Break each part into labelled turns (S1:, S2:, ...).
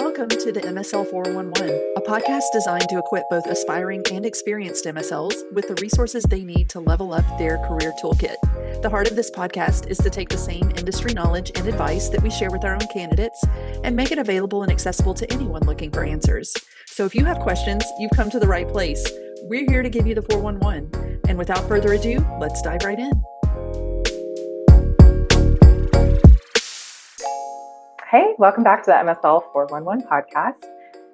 S1: Welcome to the MSL 411, a podcast designed to equip both aspiring and experienced MSLs with the resources they need to level up their career toolkit. The heart of this podcast is to take the same industry knowledge and advice that we share with our own candidates and make it available and accessible to anyone looking for answers. So if you have questions, you've come to the right place. We're here to give you the 411. And without further ado, let's dive right in.
S2: Hey, welcome back to the MSL 411 podcast.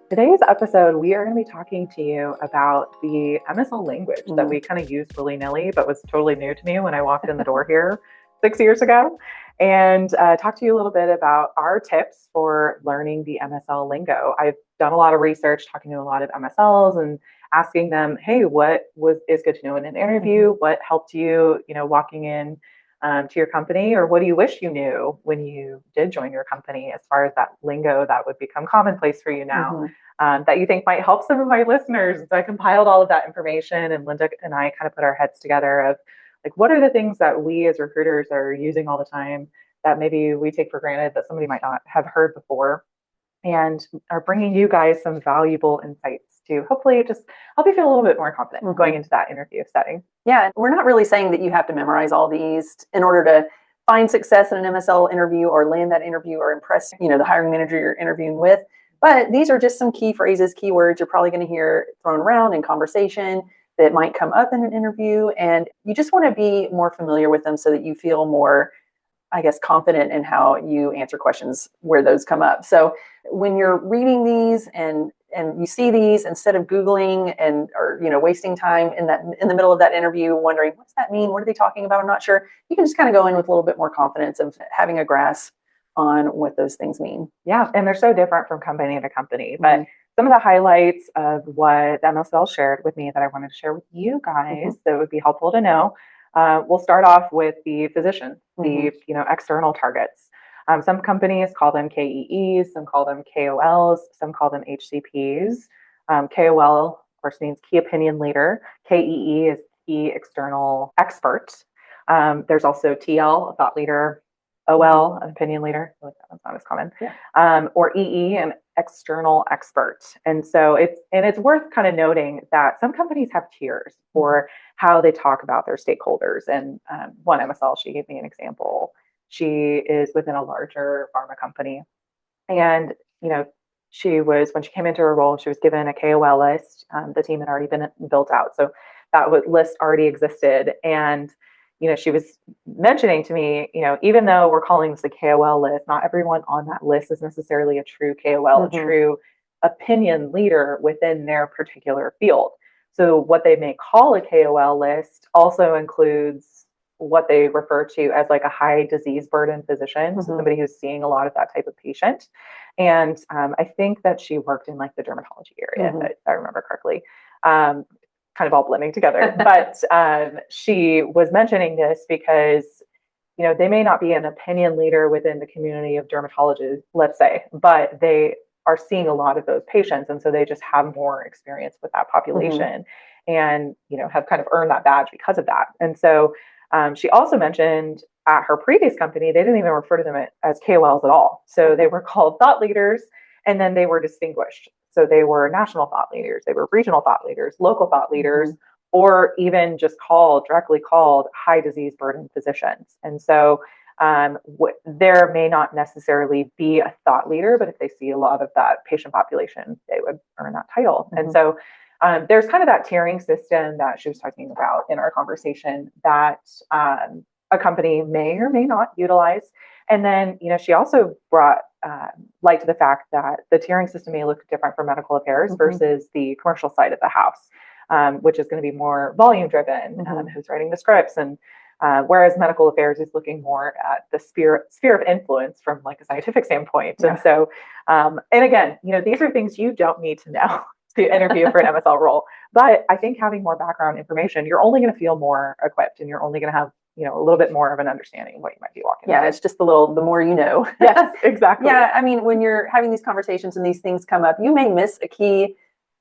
S2: Today's episode, we are going to be talking to you about the MSL language that we kind of use willy-nilly, but was totally new to me when I walked in the door here 6 years ago, and talk to you a little bit about our tips for learning the MSL lingo. I've done a lot of research, talking to a lot of MSLs and asking them, hey, what is good to know in an interview? What helped you, walking in to your company, or what do you wish you knew when you did join your company as far as that lingo that would become commonplace for you now, that you think might help some of my listeners. So I compiled all of that information, and Linda and I kind of put our heads together of like, what are the things that we as recruiters are using all the time that maybe we take for granted that somebody might not have heard before, and are bringing you guys some valuable insights to hopefully just help you feel a little bit more confident going into that interview setting.
S3: Yeah, we're not really saying that you have to memorize all these in order to find success in an MSL interview or land that interview or impress, the hiring manager you're interviewing with. But these are just some key phrases, keywords you're probably going to hear thrown around in conversation that might come up in an interview. And you just want to be more familiar with them so that you feel more, confident in how you answer questions where those come up. So when you're reading these and you see these, instead of Googling or wasting time in the middle of that interview wondering, what's that mean? What are they talking about? I'm not sure. You can just kind of go in with a little bit more confidence of having a grasp on what those things mean.
S2: Yeah, and they're so different from company to company. But some of the highlights of what MSL shared with me that I wanted to share with you guys that would be helpful to know. We'll start off with the physician, the external targets. Some companies call them KEEs, some call them KOLs, some call them HCPs. KOL, of course, means key opinion leader. KEE is key external expert. There's also TL, a thought leader. OL, an opinion leader. I feel like that one's not as common. Or EE, an external expert. And so it's worth kind of noting that some companies have tiers for how they talk about their stakeholders. And one MSL, she gave me an example. She is within a larger pharma company. And, she was, when she came into her role, she was given a KOL list. The team had already been built out. So that list already existed. And she was mentioning to me, even though we're calling this a KOL list, not everyone on that list is necessarily a true KOL, a true opinion leader within their particular field. So what they may call a KOL list also includes what they refer to as like a high disease burden physician, so somebody who's seeing a lot of that type of patient. And I think that she worked in like the dermatology area, if I remember correctly. Kind of all blending together. But she was mentioning this because, they may not be an opinion leader within the community of dermatologists, let's say, but they are seeing a lot of those patients. And so they just have more experience with that population and, have kind of earned that badge because of that. And so she also mentioned at her previous company, they didn't even refer to them as KOLs at all. So they were called thought leaders, and then they were distinguished. So they were national thought leaders, they were regional thought leaders, local thought leaders, or even just directly called high disease burden physicians. And so there may not necessarily be a thought leader, but if they see a lot of that patient population, they would earn that title. And so there's kind of that tiering system that she was talking about in our conversation that a company may or may not utilize. And then, she also brought light to the fact that the tiering system may look different for medical affairs versus the commercial side of the house, which is going to be more volume driven, who's writing the scripts. And whereas medical affairs is looking more at the sphere of influence from like a scientific standpoint. And so, and again, these are things you don't need to know to interview for an MSL role. But I think having more background information, you're only going to feel more equipped, and you're only going to have a little bit more of an understanding of what you might be walking into.
S3: It's just the more you know.
S2: Yes, exactly.
S3: Yeah, I mean, when you're having these conversations and these things come up, you may miss a key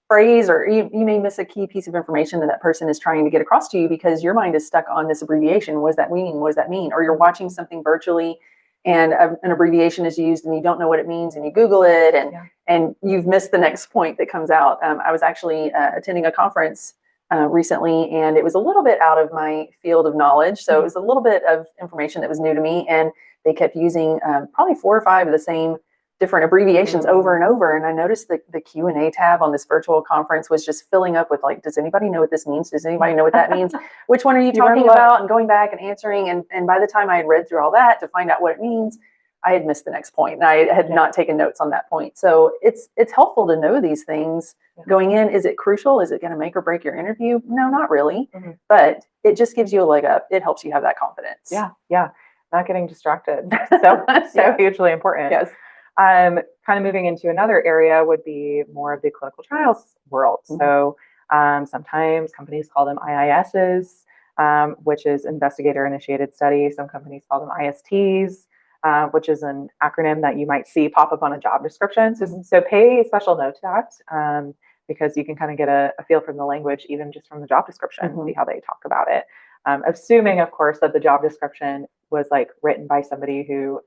S3: phrase or you may miss a key piece of information that person is trying to get across to you because your mind is stuck on this abbreviation. What does that mean? What does that mean? Or you're watching something virtually and an abbreviation is used and you don't know what it means and you Google it and you've missed the next point that comes out. I was actually attending a conference recently, and it was a little bit out of my field of knowledge. So it was a little bit of information that was new to me, and they kept using probably 4 or 5 of the same different abbreviations over and over. And I noticed that the Q&A tab on this virtual conference was just filling up with like, does anybody know what this means? Does anybody know what that means? Which one are you talking about? And going back and answering. And by the time I had read through all that to find out what it means, I had missed the next point, and I had not taken notes on that point. So it's helpful to know these things going in. Is it crucial? Is it going to make or break your interview? No, not really. But it just gives you a leg up. It helps you have that confidence.
S2: Yeah. Not getting distracted. So hugely important.
S3: Yes.
S2: Kind of moving into another area would be more of the clinical trials world. So sometimes companies call them IISs, which is investigator initiated studies. Some companies call them ISTs. Which is an acronym that you might see pop up on a job description. So pay special note to that because you can kind of get a feel from the language, even just from the job description, see how they talk about it. Assuming, of course, that the job description was like written by somebody who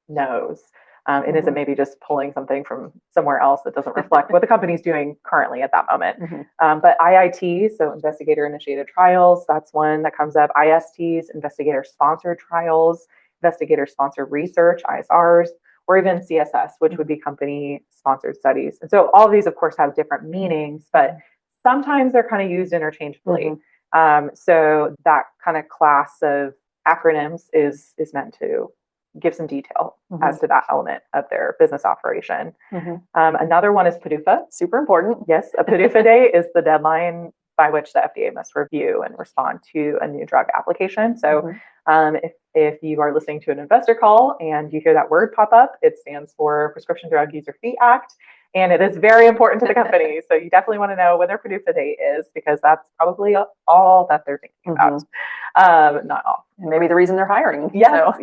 S2: knows. It isn't maybe just pulling something from somewhere else that doesn't reflect what the company's doing currently at that moment. But IITs, so investigator initiated trials, that's one that comes up. ISTs, investigator sponsored trials, investigator sponsored research, ISRs, or even CSS, which would be company sponsored studies. And so all of these, of course, have different meanings, but sometimes they're kind of used interchangeably. So that kind of class of acronyms is meant to give some detail as to that element of their business operation. Another one is PDUFA.
S3: Super important.
S2: Yes, a PDUFA date is the deadline by which the FDA must review and respond to a new drug application. So if you are listening to an investor call and you hear that word pop up, it stands for Prescription Drug User Fee Act. And it is very important to the company. So you definitely want to know when their PDUFA date is, because that's probably all that they're thinking about. Not all.
S3: And maybe the reason they're hiring.
S2: Yes.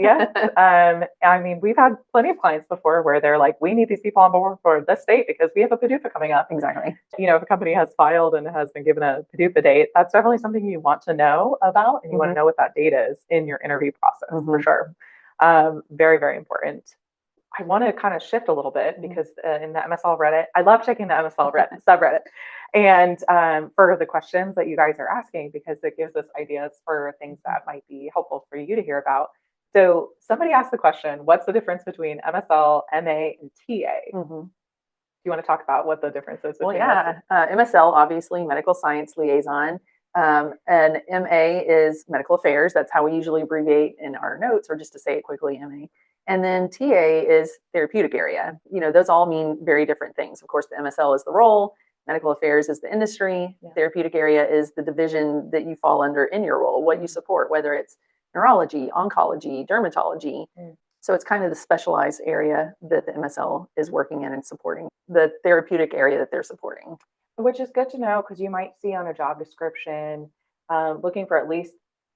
S2: I mean, we've had plenty of clients before where they're like, we need these people on board for this date because we have a PDUFA coming up.
S3: Exactly.
S2: You know, if a company has filed and has been given a PDUFA date, that's definitely something you want to know about, and you want to know what that date is in your interview process for sure. Very, very important. I want to kind of shift a little bit because in the MSL Reddit, I love checking the MSL Reddit, subreddit, and for the questions that you guys are asking, because it gives us ideas for things that might be helpful for you to hear about. So somebody asked the question, what's the difference between MSL, MA, and TA? Do you want to talk about what the difference is between
S3: MSL, obviously, medical science liaison. And MA is medical affairs. That's how we usually abbreviate in our notes, or just to say it quickly, MA. And then TA is therapeutic area. You know, those all mean very different things. Of course, the MSL is the role, medical affairs is the industry, therapeutic area is the division that you fall under in your role, what you support, whether it's neurology, oncology, dermatology. So it's kind of the specialized area that the MSL is working in and supporting, the therapeutic area that they're supporting.
S2: Which is good to know, because you might see on a job description looking for at least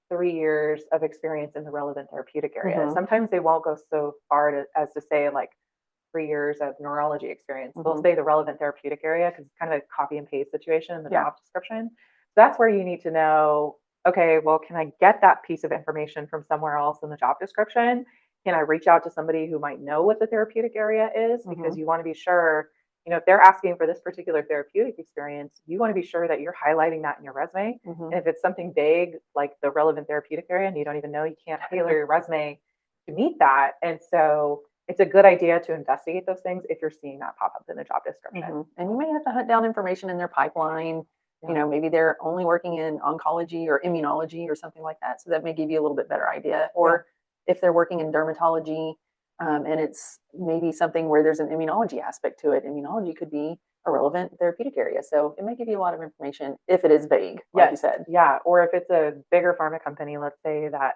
S2: 3 years of experience in the relevant therapeutic area. Sometimes they won't go so far as to say like 3 years of neurology experience. They'll say the relevant therapeutic area because it's kind of a copy and paste situation in the job description. So that's where you need to know, okay, well, can I get that piece of information from somewhere else in the job description? Can I reach out to somebody who might know what the therapeutic area is? Because you want to be sure, you know, if they're asking for this particular therapeutic experience, you want to be sure that you're highlighting that in your resume. And if it's something vague, like the relevant therapeutic area, and you don't even know, you can't tailor your resume to meet that. And so it's a good idea to investigate those things if you're seeing that pop up in the job description.
S3: And you may have to hunt down information in their pipeline. You know, maybe they're only working in oncology or immunology or something like that. So that may give you a little bit better idea. Or if they're working in dermatology, and it's maybe something where there's an immunology aspect to it. Immunology could be a relevant therapeutic area. So it may give you a lot of information if it is vague, like you said.
S2: Yeah. Or if it's a bigger pharma company, let's say that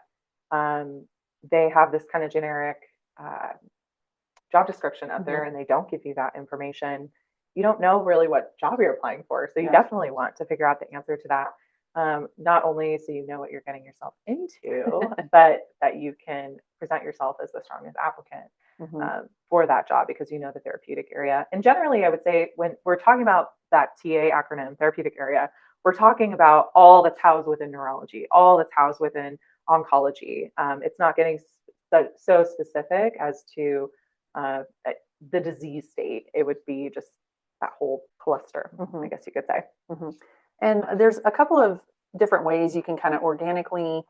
S2: they have this kind of generic job description out there and they don't give you that information, you don't know really what job you're applying for. So you definitely want to figure out the answer to that. Not only so you know what you're getting yourself into, but that you can present yourself as the strongest applicant for that job, because you know the therapeutic area. And generally, I would say when we're talking about that TA acronym, therapeutic area, we're talking about all that's housed within neurology, all that's housed within oncology. It's not getting so specific as to the disease state. It would be just that whole cluster, I guess you could say.
S3: And there's a couple of different ways you can kind of organically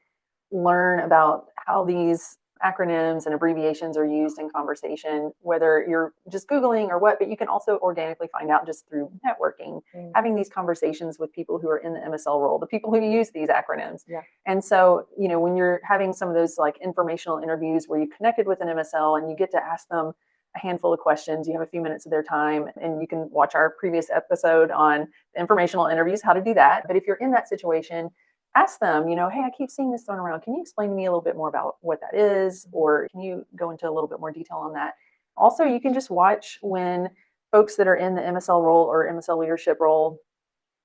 S3: learn about how these acronyms and abbreviations are used in conversation, whether you're just Googling or what, but you can also organically find out just through networking, having these conversations with people who are in the MSL role, the people who use these acronyms.
S2: Yeah.
S3: And so, when you're having some of those like informational interviews where you connected with an MSL and you get to ask them a handful of questions, you have a few minutes of their time, and you can watch our previous episode on informational interviews, how to do that. But if you're in that situation, ask them, hey, I keep seeing this thrown around. Can you explain to me a little bit more about what that is? Or can you go into a little bit more detail on that? Also, you can just watch when folks that are in the MSL role or MSL leadership role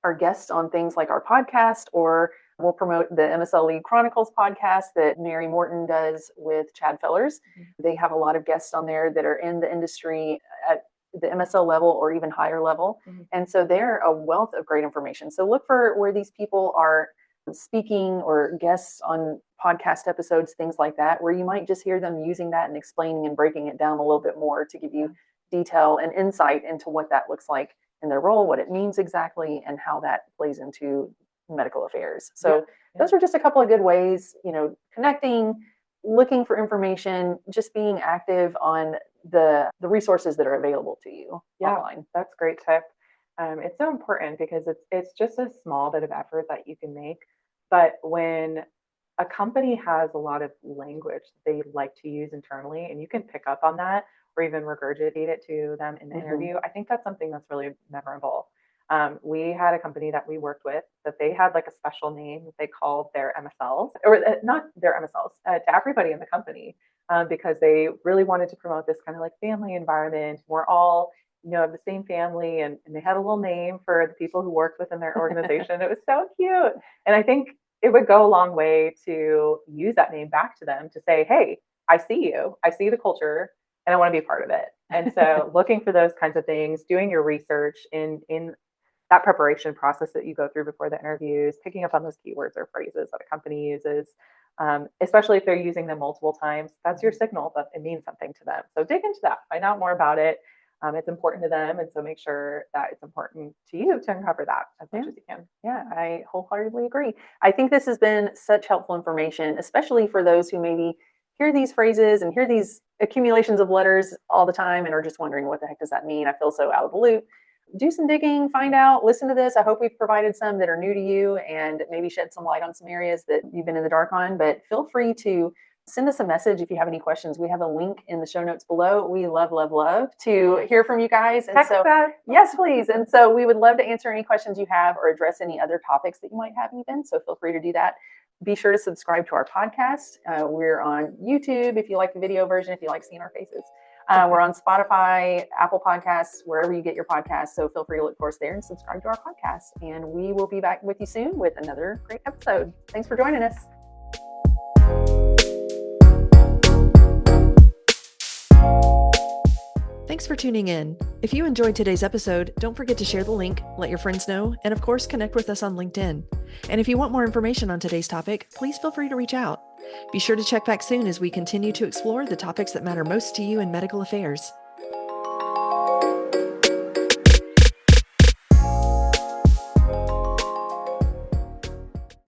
S3: are guests on things like our podcast, or we'll promote the MSL Lead Chronicles podcast that Mary Morton does with Chad Fellers. They have a lot of guests on there that are in the industry at the MSL level or even higher level. And so they're a wealth of great information. So look for where these people are speaking or guests on podcast episodes, things like that, where you might just hear them using that and explaining and breaking it down a little bit more to give you detail and insight into what that looks like in their role, what it means exactly, and how that plays into medical affairs. So those are just a couple of good ways, connecting, looking for information, just being active on the resources that are available to you online.
S2: That's a great tip. It's so important because it's just a small bit of effort that you can make. But when a company has a lot of language they like to use internally, and you can pick up on that or even regurgitate it to them in the interview, I think that's something that's really memorable. We had a company that we worked with that they had like a special name that they called their MSLs, or not their MSLs, to everybody in the company, because they really wanted to promote this kind of like family environment. We're all of the same family, and they had a little name for the people who worked within their organization. It was so cute. And I think it would go a long way to use that name back to them to say, hey, I see you, I see the culture, and I want to be a part of it. And so looking for those kinds of things, doing your research in that preparation process that you go through before the interviews, picking up on those keywords or phrases that a company uses, especially if they're using them multiple times, that's your signal that it means something to them. So dig into that, find out more about it. It's important to them. And so make sure that it's important to you to uncover that as much as you can.
S3: Yeah, I wholeheartedly agree. I think this has been such helpful information, especially for those who maybe hear these phrases and hear these accumulations of letters all the time and are just wondering, what the heck does that mean? I feel so out of the loop. Do some digging, find out, listen to this. I hope we've provided some that are new to you and maybe shed some light on some areas that you've been in the dark on. But feel free to send us a message if you have any questions. We have a link in the show notes below. We love to hear from you guys. And yes, please. And so we would love to answer any questions you have or address any other topics that you might have even. So feel free to do that. Be sure to subscribe to our podcast. We're on YouTube if you like the video version, if you like seeing our faces. We're on Spotify, Apple Podcasts, wherever you get your podcasts. So feel free to look for us there and subscribe to our podcast. And we will be back with you soon with another great episode. Thanks for joining us.
S1: Thanks for tuning in. If you enjoyed today's episode, don't forget to share the link, let your friends know, and of course, connect with us on LinkedIn. And if you want more information on today's topic, please feel free to reach out. Be sure to check back soon as we continue to explore the topics that matter most to you in medical affairs.